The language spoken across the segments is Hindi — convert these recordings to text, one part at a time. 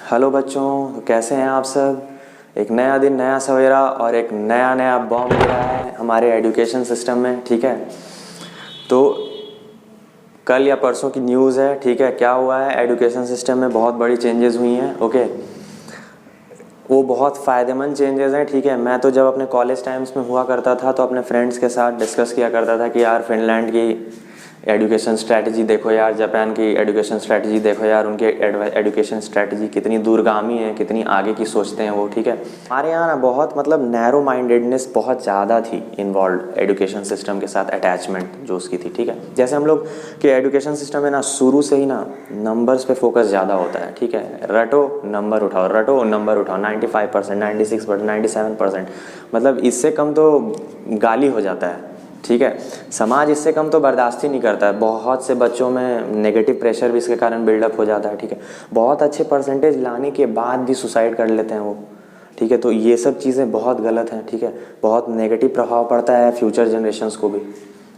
हेलो बच्चों, तो कैसे हैं आप सब। एक नया दिन, नया सवेरा और एक नया नया बॉम्ब गिरा है हमारे एजुकेशन सिस्टम में। ठीक है, तो कल या परसों की न्यूज़ है। ठीक है, क्या हुआ है एजुकेशन सिस्टम में, बहुत बड़ी चेंजेस हुई हैं। ओके, वो बहुत फ़ायदेमंद चेंजेस हैं। ठीक है, मैं तो जब अपने कॉलेज टाइम्स में हुआ करता था तो अपने फ्रेंड्स के साथ डिस्कस किया करता था कि यार फिनलैंड की एजुकेशन स्ट्रैटेजी देखो यार, जापान की एजुकेशन स्ट्रैटेजी देखो यार, उनके एजुकेशन स्ट्रैटेजी कितनी दूरगामी है, कितनी आगे की सोचते हैं वो। ठीक है, हमारे यहाँ ना बहुत मतलब नैरो माइंडेडनेस बहुत ज़्यादा थी इन्वॉल्व एजुकेशन सिस्टम के साथ, अटैचमेंट जो उसकी थी। ठीक है, जैसे हम लोग के एजुकेशन सिस्टम में ना शुरू से ही ना नंबर्स पे फोकस ज़्यादा होता है। ठीक है, रटो नंबर उठाओ, रटो नंबर उठाओ, 95%, 96%, 97%, मतलब इससे कम तो गाली हो जाता है। ठीक है, समाज इससे कम तो बर्दाश्त ही नहीं करता है। बहुत से बच्चों में नेगेटिव प्रेशर भी इसके कारण बिल्डअप हो जाता है। ठीक है, बहुत अच्छे परसेंटेज लाने के बाद भी सुसाइड कर लेते हैं वो। ठीक है, तो ये सब चीज़ें बहुत गलत हैं। ठीक है, बहुत नेगेटिव प्रभाव पड़ता है फ्यूचर जनरेशन्स को भी।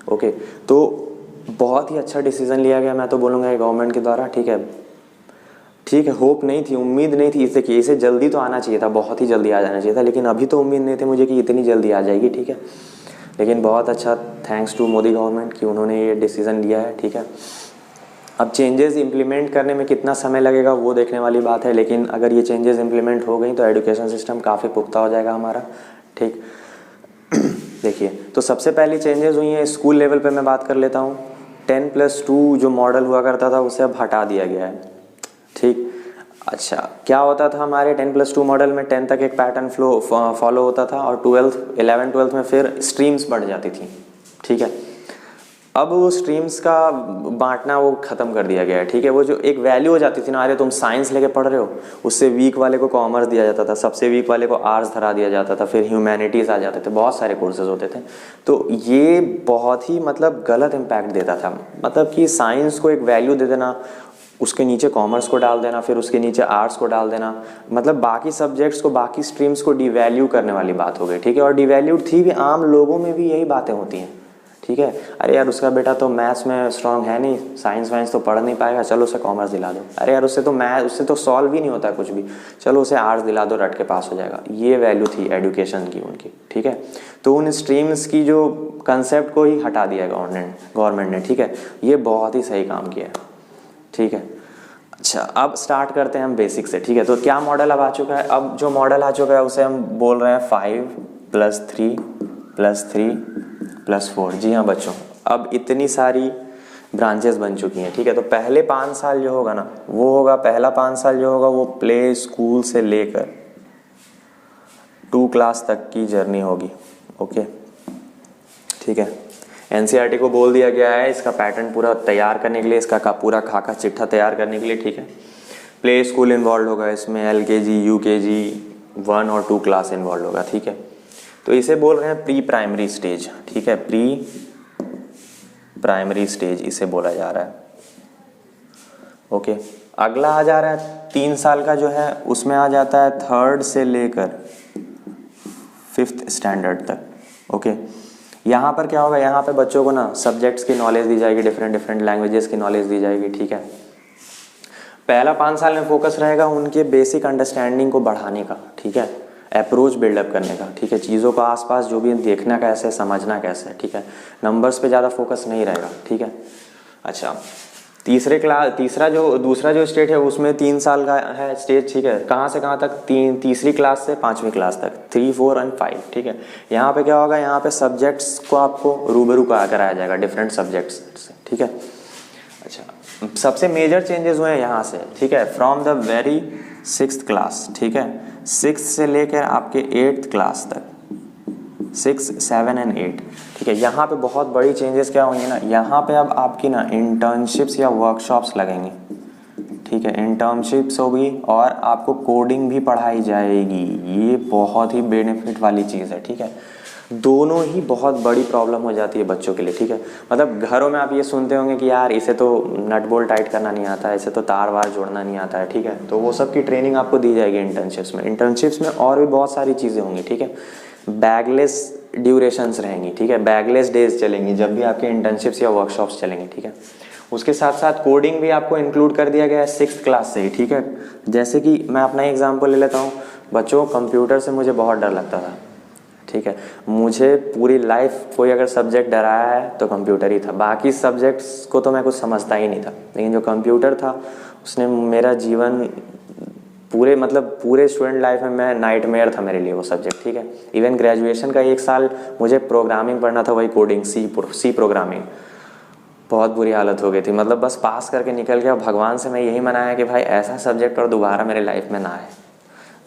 ओके, तो बहुत ही अच्छा डिसीज़न लिया गया, मैं तो बोलूँगा ये गवर्नमेंट के द्वारा। ठीक है, ठीक है, होप नहीं थी, उम्मीद नहीं थी इससे कि इसे जल्दी तो आना चाहिए था, बहुत ही जल्दी आ जाना चाहिए था, लेकिन अभी तो उम्मीद नहीं थी मुझे कि इतनी जल्दी आ जाएगी। ठीक है, लेकिन बहुत अच्छा, थैंक्स टू मोदी गवर्नमेंट कि उन्होंने ये डिसीज़न लिया है। ठीक है, अब चेंजेस इंप्लीमेंट करने में कितना समय लगेगा वो देखने वाली बात है, लेकिन अगर ये चेंजेस इंप्लीमेंट हो गई तो एजुकेशन सिस्टम काफ़ी पुख्ता हो जाएगा हमारा। ठीक, देखिए, तो सबसे पहली चेंजेस हुई हैं स्कूल लेवल पे, मैं बात कर लेता हूँ। 10+2 जो मॉडल हुआ करता था उसे अब हटा दिया गया है। ठीक, अच्छा, क्या होता था हमारे 10+2 मॉडल में, 10 तक एक पैटर्न फ्लो फॉलो होता था और 11th-12th में फिर स्ट्रीम्स बढ़ जाती थी। ठीक है, अब वो स्ट्रीम्स का बांटना वो ख़त्म कर दिया गया है। ठीक है, वो जो एक वैल्यू हो जाती थी ना, अरे तुम साइंस लेके पढ़ रहे हो, उससे वीक वाले को कॉमर्स दिया जाता था, सबसे वीक वाले को आर्ट्स धरा दिया जाता था, फिर ह्यूमैनिटीज़ आ जाते थे, बहुत सारे कोर्सेज होते थे। तो ये बहुत ही मतलब गलत इम्पैक्ट देता था, मतलब कि साइंस को एक वैल्यू दे देना, उसके नीचे कॉमर्स को डाल देना, फिर उसके नीचे आर्ट्स को डाल देना, मतलब बाकी सब्जेक्ट्स को, बाकी स्ट्रीम्स को डिवैल्यू करने वाली बात हो गई। ठीक है, और डिवैल्यूड थी भी, आम लोगों में भी यही बातें होती हैं। ठीक है, अरे यार उसका बेटा तो मैथ्स में स्ट्रांग है नहीं, साइंस वाइंस तो पढ़ नहीं पाएगा, चलो उसे कॉमर्स दिला दो। अरे यार उससे तो सॉल्व ही नहीं होता कुछ भी, चलो उसे आर्ट्स दिला दो, रट के पास हो जाएगा। ये वैल्यू थी एजुकेशन की उनकी। ठीक है, तो उन स्ट्रीम्स की जो कंसेप्ट को ही हटा दिया गवर्नमेंट ने। ठीक है, ये बहुत ही सही काम किया है। ठीक है, अच्छा, अब स्टार्ट करते हैं हम बेसिक से। ठीक है, तो क्या मॉडल अब आ चुका है, अब जो मॉडल आ चुका है उसे हम बोल रहे हैं 5+3+3+4। जी हाँ बच्चों, अब इतनी सारी ब्रांचेस बन चुकी हैं। ठीक है, तो पहले 5 साल जो होगा ना, वो होगा, पहला 5 साल जो होगा वो प्ले स्कूल से लेकर 2 क्लास तक की जर्नी होगी। ओके, ठीक है, एनसीईआरटी को बोल दिया गया है इसका पैटर्न पूरा तैयार करने के लिए, इसका पूरा खाका चिट्ठा तैयार करने के लिए। ठीक है, प्ले स्कूल इन्वॉल्व होगा इसमें, एलकेजी, यूकेजी, 1 और 2 क्लास इन्वॉल्व होगा। ठीक है, तो इसे बोल रहे हैं प्री प्राइमरी स्टेज। ठीक है, प्री प्राइमरी स्टेज इसे बोला जा रहा है। ओके, अगला आ जा रहा है 3 साल का जो है, उसमें आ जाता है 3rd से लेकर 5th स्टैंडर्ड तक। ओके, यहाँ पर क्या होगा, यहाँ पे बच्चों को ना सब्जेक्ट्स की नॉलेज दी जाएगी, डिफरेंट लैंग्वेजेस की नॉलेज दी जाएगी। ठीक है, पहला 5 साल में फोकस रहेगा उनके बेसिक अंडरस्टैंडिंग को बढ़ाने का। ठीक है, अप्रोच बिल्डअप करने का। ठीक है, चीज़ों को आसपास जो भी देखना कैसे, समझना कैसे। ठीक है, नंबर्स पे ज़्यादा फोकस नहीं रहेगा। ठीक है, अच्छा, दूसरा जो स्टेज है उसमें 3 साल का है स्टेज। ठीक है, कहाँ से कहाँ तक, तीसरी क्लास से 5वीं क्लास तक, 3, 4 और 5। ठीक है, यहाँ पे क्या होगा, यहाँ पे सब्जेक्ट्स को आपको रूबरू कराया जाएगा, डिफरेंट सब्जेक्ट्स से। ठीक है, अच्छा, सबसे मेजर चेंजेस हुए हैं यहाँ से। ठीक है, from the very 6th class. ठीक है, 6 से लेकर आपके 8th क्लास तक, 6, 7 और 8। ठीक है, यहाँ पे बहुत बड़ी चेंजेस क्या होंगी ना, यहाँ पे अब आपकी ना इंटर्नशिप्स या वर्कशॉप्स लगेंगी। ठीक है, इंटर्नशिप्स होगी और आपको कोडिंग भी पढ़ाई जाएगी। ये बहुत ही बेनिफिट वाली चीज़ है। ठीक है, दोनों ही बहुत बड़ी प्रॉब्लम हो जाती है बच्चों के लिए। ठीक है, मतलब घरों में आप ये सुनते होंगे कि यार इसे तो नट बोल्ट टाइट करना नहीं आता है, इसे तो तार वार जोड़ना नहीं आता है। ठीक है, तो वो सब की ट्रेनिंग आपको दी जाएगी इंटर्नशिप्स में और भी बहुत सारी चीज़ें होंगी। ठीक है, बैगलेस ड्यूरेशंस रहेंगी। ठीक है, बैगलेस डेज चलेंगी जब भी आपके इंटर्नशिप्स या वर्कशॉप्स चलेंगे। ठीक है, उसके साथ साथ कोडिंग भी आपको इंक्लूड कर दिया गया है 6th क्लास से ही, ठीक है। जैसे कि मैं अपना एग्जांपल ले लेता हूँ बच्चों, कंप्यूटर से मुझे बहुत डर लगता था, ठीक है। मुझे पूरी लाइफ कोई अगर सब्जेक्ट डराया है तो कंप्यूटर ही था, बाकी सब्जेक्ट्स को तो मैं कुछ समझता ही नहीं था, लेकिन जो कंप्यूटर था उसने मेरा जीवन पूरे स्टूडेंट लाइफ में मैं नाइटमेयर था मेरे लिए वो सब्जेक्ट, ठीक है। इवन ग्रेजुएशन का 1 साल मुझे प्रोग्रामिंग पढ़ना था, वही कोडिंग, सी प्रोग्रामिंग। बहुत बुरी हालत हो गई थी, मतलब बस पास करके निकल गया। भगवान से मैं यही मनाया कि भाई ऐसा सब्जेक्ट और दोबारा मेरे लाइफ में ना आए।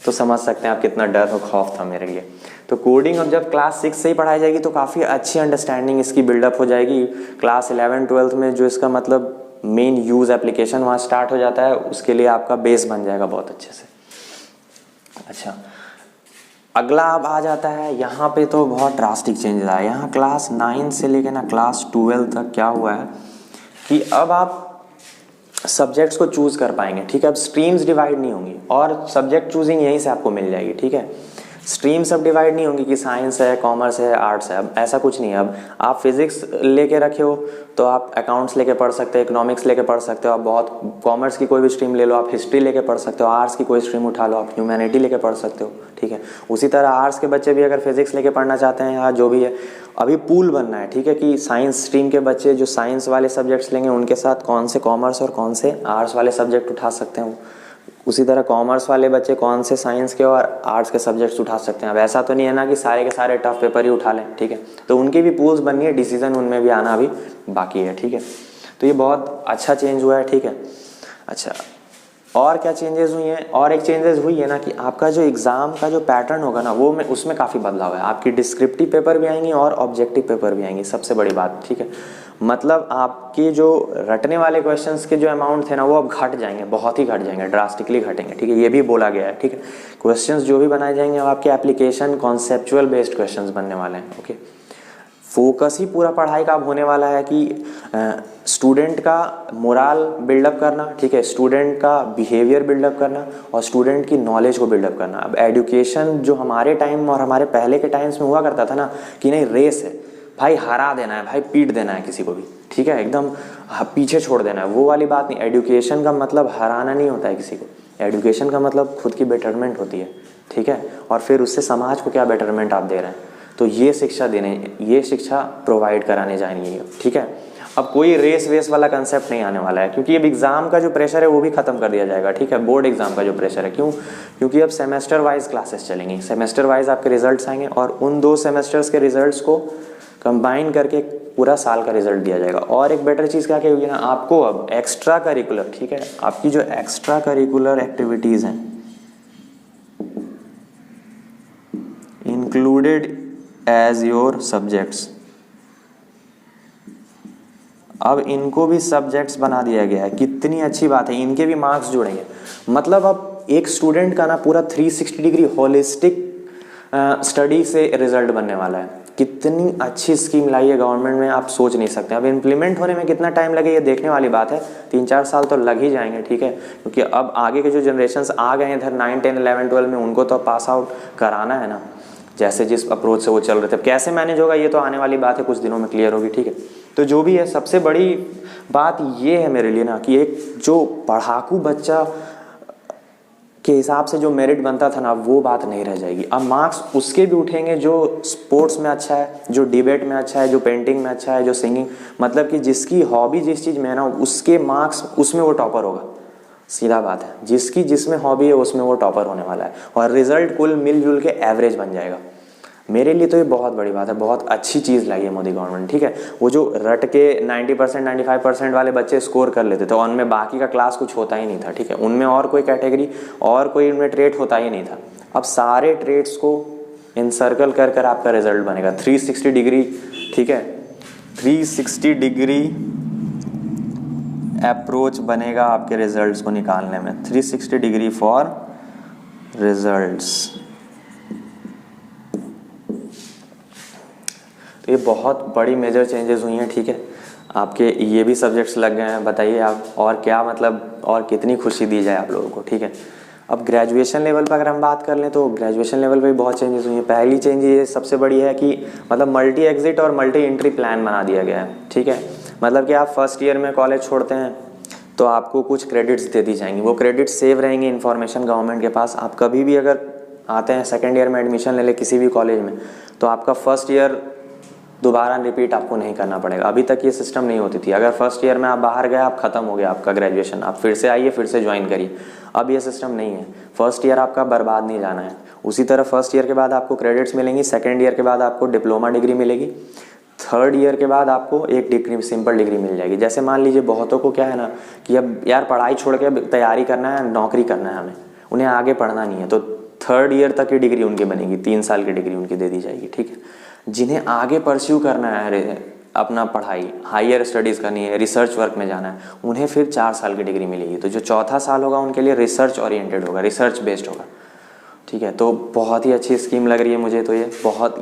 तो समझ सकते हैं आप कितना डर और खौफ था मेरे लिए। तो कोडिंग अब जब क्लास 6 से ही पढ़ाई जाएगी तो काफ़ी अच्छी अंडरस्टैंडिंग इसकी बिल्डअप हो जाएगी। क्लास 11 12 में जो इसका मतलब मेन यूज़ एप्लीकेशन वहाँ स्टार्ट हो जाता है, उसके लिए आपका बेस बन जाएगा बहुत अच्छे से। अच्छा, अगला अब आ जाता है यहाँ पे तो बहुत ड्रास्टिक चेंजेस आया। यहाँ क्लास 9 से लेकर ना क्लास 12 तक क्या हुआ है कि अब आप सब्जेक्ट्स को चूज़ कर पाएंगे, ठीक है। अब स्ट्रीम्स डिवाइड नहीं होंगी और सब्जेक्ट चूजिंग यहीं से आपको मिल जाएगी, ठीक है। स्ट्रीम सब डिवाइड नहीं होंगी कि साइंस है, कॉमर्स है, आर्ट्स है, अब ऐसा कुछ नहीं है। अब आप फिजिक्स लेके रखे हो तो आप अकाउंट्स लेके पढ़ सकते हो, इकोनॉमिक्स लेके पढ़ सकते हो, आप बहुत कॉमर्स की कोई भी स्ट्रीम ले लो, आप हिस्ट्री लेके पढ़ सकते हो, आर्ट्स की कोई स्ट्रीम उठा लो, आप ह्यूमैनिटी लेके पढ़ सकते हो, ठीक है। उसी तरह आर्ट्स के बच्चे भी अगर फिजिक्स लेके पढ़ना चाहते हैं या जो भी है, अभी पूल बनना है, ठीक है, कि साइंस स्ट्रीम के बच्चे जो साइंस वाले सब्जेक्ट्स लेंगे उनके साथ कौन से कॉमर्स और कौन से आर्ट्स वाले सब्जेक्ट उठा सकते हैं। उसी तरह कॉमर्स वाले बच्चे कौन से साइंस के और आर्ट्स के सब्जेक्ट्स उठा सकते हैं। अब ऐसा तो नहीं है ना कि सारे के सारे टफ पेपर ही उठा लें, ठीक है। तो उनकी भी पूल्स बननी है, डिसीजन उनमें भी आना अभी बाकी है, ठीक है। तो ये बहुत अच्छा चेंज हुआ है, ठीक है। अच्छा, और क्या चेंजेस हुई हैं? और एक चेंजेस हुई है ना कि आपका जो एग्ज़ाम का जो पैटर्न होगा ना वो उसमें काफ़ी बदलाव है। आपकी डिस्क्रिप्टिव पेपर भी आएंगी और ऑब्जेक्टिव पेपर भी आएंगी, सबसे बड़ी बात, ठीक है। मतलब आपके जो रटने वाले क्वेश्चंस के जो अमाउंट थे ना वो अब घट जाएंगे, बहुत ही घट जाएंगे, ड्रास्टिकली घटेंगे, ठीक है। ये भी बोला गया है, ठीक है। क्वेश्चंस जो भी बनाए जाएंगे अब आपके एप्लीकेशन कॉन्सेप्चुअल बेस्ड क्वेश्चंस बनने वाले हैं, ओके। फोकस ही पूरा पढ़ाई का अब होने वाला है कि स्टूडेंट का मोराल बिल्डअप करना, ठीक है, स्टूडेंट का बिहेवियर बिल्डअप करना और स्टूडेंट की नॉलेज को बिल्डअप करना। अब एजुकेशन जो हमारे टाइम और हमारे पहले के टाइम्स में हुआ करता था ना कि नहीं रेस है भाई, हरा देना है भाई, पीट देना है किसी को भी, ठीक है, एकदम पीछे छोड़ देना है, वो वाली बात नहीं। एजुकेशन का मतलब हराना नहीं होता है किसी को, एजुकेशन का मतलब खुद की बेटरमेंट होती है, ठीक है। और फिर उससे समाज को क्या बेटरमेंट आप दे रहे हैं, तो ये शिक्षा प्रोवाइड कराने जाएंगे, ठीक है। अब कोई रेस वेस वाला कंसेप्ट नहीं आने वाला है, क्योंकि अब एग्ज़ाम का जो प्रेशर है वो भी खत्म कर दिया जाएगा, ठीक है। बोर्ड एग्जाम का जो प्रेशर है, क्यों? क्योंकि अब सेमेस्टर वाइज क्लासेस चलेंगी, सेमेस्टर वाइज आपके रिजल्ट्स आएंगे और उन 2 सेमेस्टर्स के रिजल्ट्स को कंबाइन करके पूरा साल का रिजल्ट दिया जाएगा। और एक बेटर चीज़ क्या होगी ना, आपको अब एक्स्ट्रा करिकुलर, ठीक है, आपकी जो एक्स्ट्रा करिकुलर एक्टिविटीज़ हैं इंक्लूडेड एज योर सब्जेक्ट्स, अब इनको भी सब्जेक्ट्स बना दिया गया है। कितनी अच्छी बात है, इनके भी मार्क्स जुड़ेंगे। मतलब अब एक स्टूडेंट का ना पूरा 360 डिग्री होलिस्टिक स्टडी से रिजल्ट बनने वाला है। कितनी अच्छी स्कीम लाई है गवर्नमेंट में, आप सोच नहीं सकते। अब इम्प्लीमेंट होने में कितना टाइम लगे ये देखने वाली बात है, 3-4 साल तो लग ही जाएंगे, ठीक है। क्योंकि अब आगे के जो जनरेशन्स आ गए हैं इधर 9, 10, 11, 12 में, उनको तो पास आउट कराना है ना, जैसे जिस अप्रोच से वो चल रहे थे। कैसे मैनेज होगा ये तो आने वाली बात है, कुछ दिनों में क्लियर होगी, ठीक है। तो जो भी है, सबसे बड़ी बात ये है मेरे लिए ना कि एक जो पढ़ाकू बच्चा के हिसाब से जो मेरिट बनता था ना वो बात नहीं रह जाएगी। अब मार्क्स उसके भी उठेंगे जो स्पोर्ट्स में अच्छा है, जो डिबेट में अच्छा है, जो पेंटिंग में अच्छा है, जो सिंगिंग, मतलब कि जिसकी हॉबी जिस चीज़ में है ना उसके मार्क्स उसमें वो टॉपर होगा। सीधा बात है, जिसकी जिसमें हॉबी है उसमें वो टॉपर होने वाला है और रिजल्ट कुल मिलजुल के एवरेज बन जाएगा। मेरे लिए तो ये बहुत बड़ी बात है, बहुत अच्छी चीज़ लाई है मोदी गवर्नमेंट, ठीक है। वो जो रट के 90% 95% वाले बच्चे स्कोर कर लेते थे और उनमें बाकी का क्लास कुछ होता ही नहीं था, ठीक है, उनमें और कोई कैटेगरी और कोई उनमें ट्रेट होता ही नहीं था। अब सारे ट्रेट्स को इनसर्कल कर कर आपका रिजल्ट बनेगा 360 डिग्री, ठीक है, 360 डिग्री अप्रोच बनेगा आपके रिजल्ट्स को निकालने में, 360 डिग्री फॉर रिजल्ट्स। तो ये बहुत बड़ी मेजर चेंजेस हुई हैं, ठीक है। आपके ये भी सब्जेक्ट्स लग गए हैं, बताइए आप और क्या, मतलब और कितनी खुशी दी जाए आप लोगों को, ठीक है। अब ग्रेजुएशन लेवल पर अगर हम बात कर लें तो ग्रेजुएशन लेवल पे भी बहुत चेंजेस हुई हैं। पहली चेंज ये सबसे बड़ी है कि मतलब मल्टी एग्जिट और मल्टी एंट्री प्लान बना दिया गया है, ठीक है। मतलब कि आप फर्स्ट ईयर में कॉलेज छोड़ते हैं तो आपको कुछ क्रेडिट्स दे दी जाएंगी, वो क्रेडिट्स सेव रहेंगे इन्फॉर्मेशन गवर्नमेंट के पास। आप कभी भी अगर आते हैं सेकेंड ईयर में एडमिशन ले ले किसी भी कॉलेज में, तो आपका फर्स्ट ईयर दोबारा रिपीट आपको नहीं करना पड़ेगा। अभी तक ये सिस्टम नहीं होती थी, अगर फर्स्ट ईयर में आप बाहर गए, आप खत्म हो गया आपका ग्रेजुएशन, आप फिर से आइए फिर से ज्वाइन करिए। अब ये सिस्टम नहीं है, फर्स्ट ईयर आपका बर्बाद नहीं जाना है। उसी तरह फर्स्ट ईयर के बाद आपको क्रेडिट्स मिलेंगी, सेकेंड ईयर के बाद आपको डिप्लोमा डिग्री मिलेगी, थर्ड ईयर के बाद आपको एक डिग्री, सिंपल डिग्री मिल जाएगी। जैसे मान लीजिए बहुतों को क्या है ना कि अब यार पढ़ाई छोड़ के तैयारी करना है, नौकरी करना है हमें, उन्हें आगे पढ़ना नहीं है, तो थर्ड ईयर तक की डिग्री उनकी बनेगी, 3 साल की डिग्री उनकी दे दी जाएगी, ठीक है। जिन्हें आगे परस्यू करना है अपना पढ़ाई, हायर स्टडीज़ करनी है, रिसर्च वर्क में जाना है, उन्हें फिर 4 साल की डिग्री मिलेगी। तो जो चौथा साल होगा उनके लिए रिसर्च ओरिएंटेड होगा, रिसर्च बेस्ड होगा, ठीक है। तो बहुत ही अच्छी स्कीम लग रही है मुझे, तो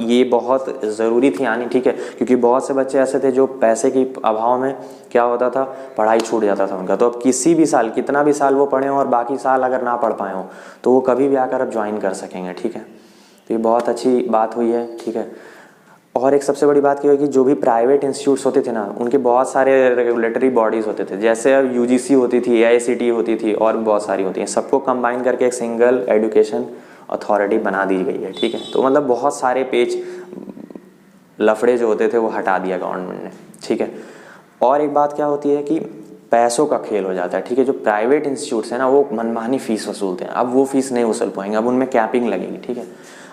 ये बहुत ज़रूरी थी आनी, ठीक है, क्योंकि बहुत से बच्चे ऐसे थे जो पैसे के अभाव में क्या होता था, पढ़ाई छूट जाता था उनका। तो अब किसी भी साल, कितना भी साल वो पढ़े हों और बाकी साल अगर ना पढ़ पाए हों, तो वो कभी भी आकर अब ज्वाइन कर सकेंगे, ठीक है। तो ये बहुत अच्छी बात हुई है, ठीक है। और एक सबसे बड़ी बात क्या है कि जो भी प्राइवेट इंस्टीट्यूट्स होते थे ना, उनके बहुत सारे रेगुलेटरी बॉडीज़ होते थे, जैसे अब यूजीसी होती थी, AICTE होती थी और भी बहुत सारी होती हैं, सबको कंबाइन करके एक सिंगल एजुकेशन अथॉरिटी बना दी गई है, ठीक है। तो मतलब बहुत सारे पेज लफड़े जो होते थे वो हटा दिया गवर्नमेंट ने, ठीक है। और एक बात क्या होती है कि पैसों का खेल हो जाता है, ठीक है। जो प्राइवेट इंस्टीट्यूट्स हैं ना, वो मनमानी फ़ीस वसूलते हैं, अब वो फीस नहीं वसूल पाएंगे, अब उनमें कैपिंग लगेगी, ठीक है।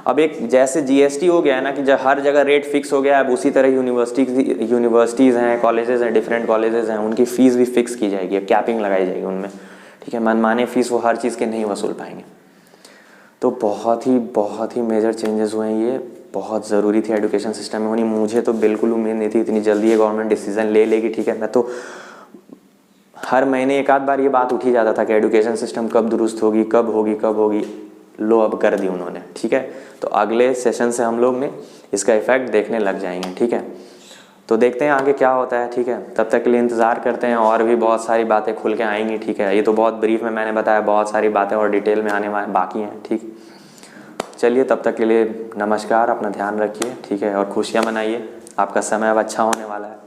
अब एक जैसे GST हो गया है ना कि जब हर जगह रेट फिक्स हो गया है, अब उसी तरह यूनिवर्सिटीज़ हैं, कॉलेजेस हैं, डिफरेंट कॉलेजेस हैं, उनकी फ़ीस भी फिक्स की जाएगी, कैपिंग लगाई जाएगी उनमें, ठीक है। मनमाने फ़ीस वो हर चीज़ के नहीं वसूल पाएंगे। तो बहुत ही मेजर चेंजेस हुए हैं, ये बहुत ज़रूरी थी एजुकेशन सिस्टम में होनी। मुझे तो बिल्कुल उम्मीद नहीं थी इतनी जल्दी ये गवर्नमेंट डिसीजन ले लेगी, ठीक है। मैं तो हर महीने एक आध बार ये बात उठी जाता था कि एजुकेशन सिस्टम कब दुरुस्त होगी, कब होगी। लो अब कर दी उन्होंने, ठीक है। तो अगले सेशन से हम लोग ने इसका इफेक्ट देखने लग जाएंगे, ठीक है। तो देखते हैं आगे क्या होता है, ठीक है। तब तक के लिए इंतज़ार करते हैं, और भी बहुत सारी बातें खुल के आएंगी, ठीक है। ये तो बहुत ब्रीफ में मैंने बताया, बहुत सारी बातें और डिटेल में आने वाली बाकी हैं, ठीक। चलिए तब तक के लिए नमस्कार, अपना ध्यान रखिए, ठीक है, और खुशियाँ मनाइए, आपका समय अब अच्छा होने वाला है।